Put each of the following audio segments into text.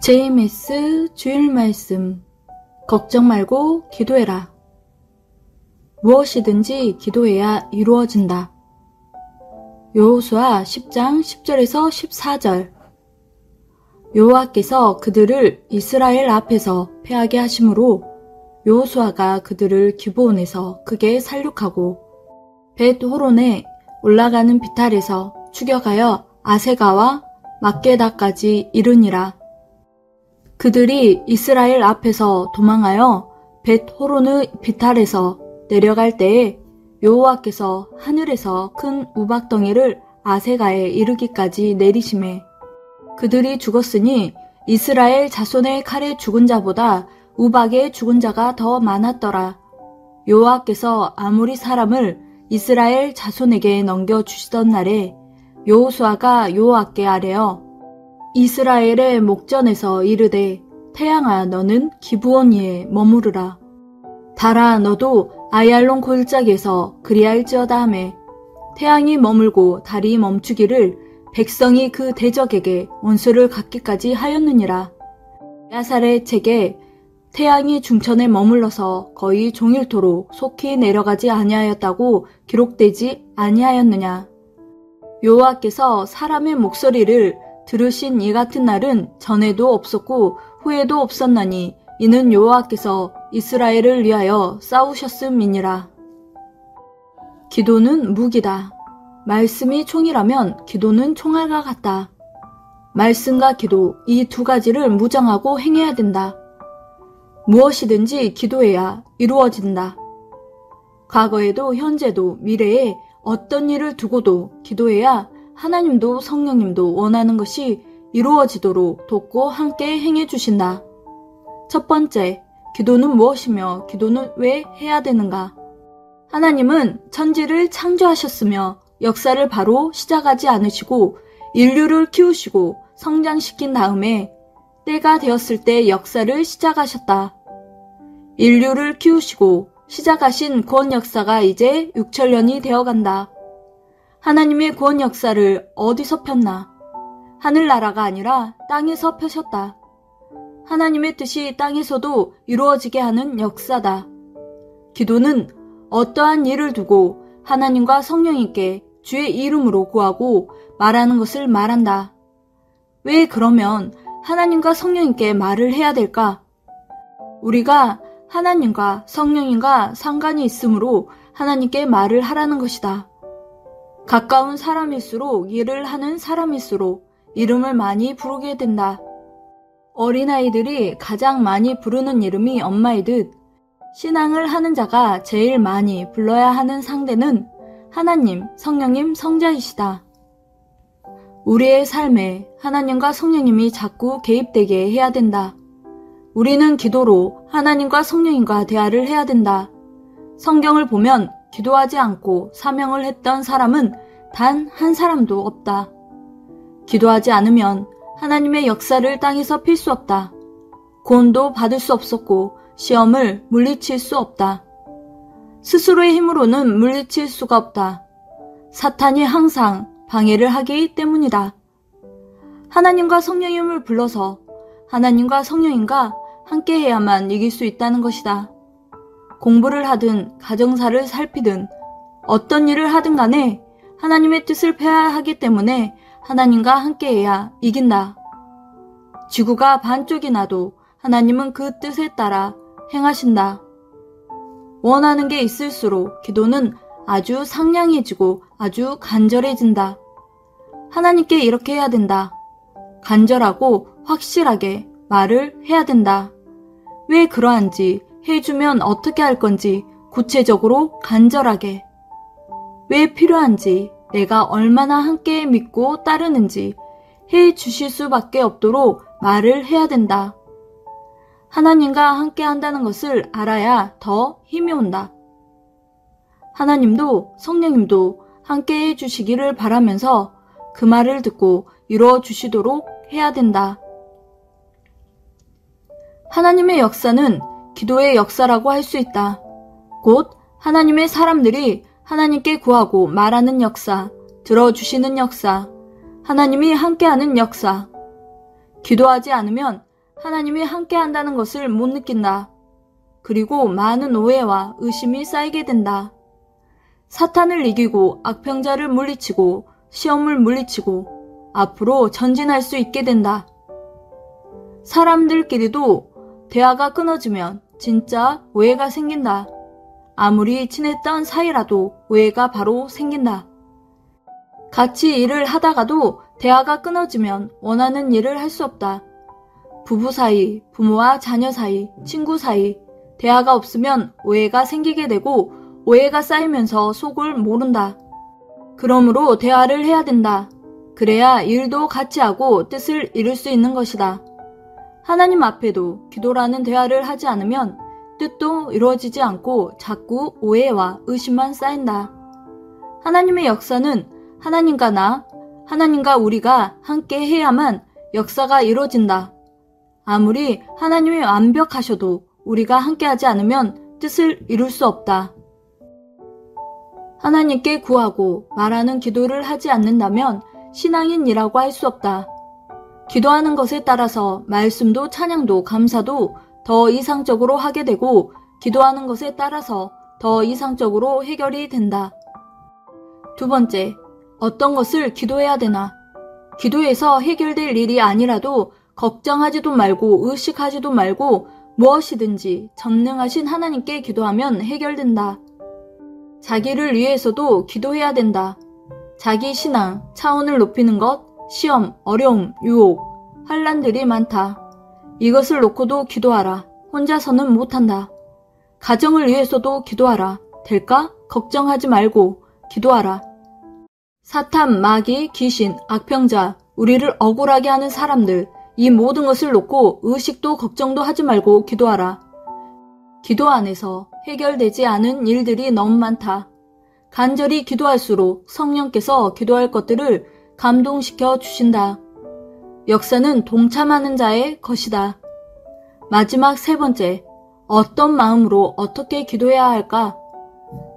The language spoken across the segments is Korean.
JMS 주일 말씀. 걱정 말고 기도해라. 무엇이든지 기도해야 이루어진다. 여호수아 10장 10절에서 14절. 여호와께서 그들을 이스라엘 앞에서 패하게 하심으로 여호수아가 그들을 기브온에서 크게 살육하고 벳호론에 올라가는 비탈에서 추격하여 아세가와 막게다까지 이르니라. 그들이 이스라엘 앞에서 도망하여 벳호론의 비탈에서 내려갈 때에 여호와께서 하늘에서 큰 우박덩이를 아세가에 이르기까지 내리시매 그들이 죽었으니 이스라엘 자손의 칼에 죽은 자보다 우박에 죽은 자가 더 많았더라. 여호와께서 아모리 사람을 이스라엘 자손에게 넘겨주시던 날에 여호수아가 여호와께 아뢰어 이스라엘의 목전에서 이르되 태양아 너는 기브온 위에 머무르라. 달아 너도 아얄론 골짜기에서 그리할지어다 하매 태양이 머물고 달이 멈추기를 백성이 그 대적에게 원수를 갚기까지 하였느니라. 야살의 책에 태양이 중천에 머물러서 거의 종일토록 속히 내려가지 아니하였다고 기록되지 아니하였느냐. 여호와께서 사람의 목소리를 들으신 이 같은 날은 전에도 없었고 후에도 없었나니 이는 여호와께서 이스라엘을 위하여 싸우셨음이니라. 기도는 무기다. 말씀이 총이라면 기도는 총알과 같다. 말씀과 기도 이 두 가지를 무장하고 행해야 된다. 무엇이든지 기도해야 이루어진다. 과거에도 현재도 미래에 어떤 일을 두고도 기도해야 하나님도 성령님도 원하는 것이 이루어지도록 돕고 함께 행해 주신다. 첫 번째, 기도는 무엇이며 기도는 왜 해야 되는가? 하나님은 천지를 창조하셨으며 역사를 바로 시작하지 않으시고 인류를 키우시고 성장시킨 다음에 때가 되었을 때 역사를 시작하셨다. 인류를 키우시고 시작하신 구원 역사가 이제 6천년이 되어간다. 하나님의 구원 역사를 어디서 폈나? 하늘나라가 아니라 땅에서 펴셨다. 하나님의 뜻이 땅에서도 이루어지게 하는 역사다. 기도는 어떠한 일을 두고 하나님과 성령님께 주의 이름으로 구하고 말하는 것을 말한다. 왜 그러면 하나님과 성령님께 말을 해야 될까? 우리가 하나님과 성령님과 상관이 있으므로 하나님께 말을 하라는 것이다. 가까운 사람일수록 일을 하는 사람일수록 이름을 많이 부르게 된다. 어린아이들이 가장 많이 부르는 이름이 엄마이듯 신앙을 하는 자가 제일 많이 불러야 하는 상대는 하나님, 성령님, 성자이시다. 우리의 삶에 하나님과 성령님이 자꾸 개입되게 해야 된다. 우리는 기도로 하나님과 성령님과 대화를 해야 된다. 성경을 보면 기도하지 않고 사명을 했던 사람은 단 한 사람도 없다. 기도하지 않으면 하나님의 역사를 땅에서 필 수 없다. 구원도 받을 수 없었고 시험을 물리칠 수 없다. 스스로의 힘으로는 물리칠 수가 없다. 사탄이 항상 방해를 하기 때문이다. 하나님과 성령님을 불러서 하나님과 성령님과 함께 해야만 이길 수 있다는 것이다. 공부를 하든 가정사를 살피든 어떤 일을 하든 간에 하나님의 뜻을 폐하야 하기 때문에 하나님과 함께해야 이긴다. 지구가 반쪽이 나도 하나님은 그 뜻에 따라 행하신다. 원하는 게 있을수록 기도는 아주 상냥해지고 아주 간절해진다. 하나님께 이렇게 해야 된다. 간절하고 확실하게 말을 해야 된다. 왜 그러한지, 해주면 어떻게 할 건지 구체적으로 간절하게. 왜 필요한지, 내가 얼마나 함께 믿고 따르는지 해 주실 수밖에 없도록 말을 해야 된다. 하나님과 함께 한다는 것을 알아야 더 힘이 온다. 하나님도 성령님도 함께 해 주시기를 바라면서 그 말을 듣고 이루어 주시도록 해야 된다. 하나님의 역사는 기도의 역사라고 할 수 있다. 곧 하나님의 사람들이 하나님께 구하고 말하는 역사, 들어주시는 역사, 하나님이 함께하는 역사. 기도하지 않으면 하나님이 함께 한다는 것을 못 느낀다. 그리고 많은 오해와 의심이 쌓이게 된다. 사탄을 이기고 악평자를 물리치고 시험을 물리치고 앞으로 전진할 수 있게 된다. 사람들끼리도 대화가 끊어지면 진짜 오해가 생긴다. 아무리 친했던 사이라도 오해가 바로 생긴다. 같이 일을 하다가도 대화가 끊어지면 원하는 일을 할 수 없다. 부부 사이, 부모와 자녀 사이, 친구 사이, 대화가 없으면 오해가 생기게 되고 오해가 쌓이면서 속을 모른다. 그러므로 대화를 해야 된다. 그래야 일도 같이 하고 뜻을 이룰 수 있는 것이다. 하나님 앞에도 기도라는 대화를 하지 않으면 뜻도 이루어지지 않고 자꾸 오해와 의심만 쌓인다. 하나님의 역사는 하나님과 나, 하나님과 우리가 함께 해야만 역사가 이루어진다. 아무리 하나님이 완벽하셔도 우리가 함께하지 않으면 뜻을 이룰 수 없다. 하나님께 구하고 말하는 기도를 하지 않는다면 신앙인이라고 할 수 없다. 기도하는 것에 따라서 말씀도 찬양도 감사도 더 이상적으로 하게 되고 기도하는 것에 따라서 더 이상적으로 해결이 된다. 두 번째, 어떤 것을 기도해야 되나? 기도해서 해결될 일이 아니라도 걱정하지도 말고 의식하지도 말고 무엇이든지 전능하신 하나님께 기도하면 해결된다. 자기를 위해서도 기도해야 된다. 자기 신앙, 차원을 높이는 것, 시험, 어려움, 유혹, 환난들이 많다. 이것을 놓고도 기도하라. 혼자서는 못한다. 가정을 위해서도 기도하라. 될까? 걱정하지 말고 기도하라. 사탄, 마귀, 귀신, 악평자, 우리를 억울하게 하는 사람들, 이 모든 것을 놓고 의식도 걱정도 하지 말고 기도하라. 기도 안에서 해결되지 않은 일들이 너무 많다. 간절히 기도할수록 성령께서 기도할 것들을 감동시켜 주신다. 역사는 동참하는 자의 것이다. 마지막 세 번째, 어떤 마음으로 어떻게 기도해야 할까?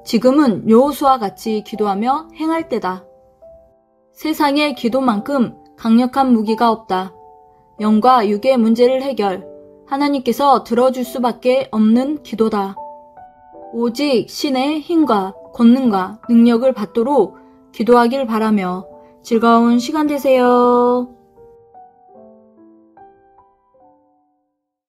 지금은 여호수아와 같이 기도하며 행할 때다. 세상에 기도만큼 강력한 무기가 없다. 영과 육의 문제를 해결, 하나님께서 들어줄 수밖에 없는 기도다. 오직 신의 힘과 권능과 능력을 받도록 기도하길 바라며 즐거운 시간 되세요.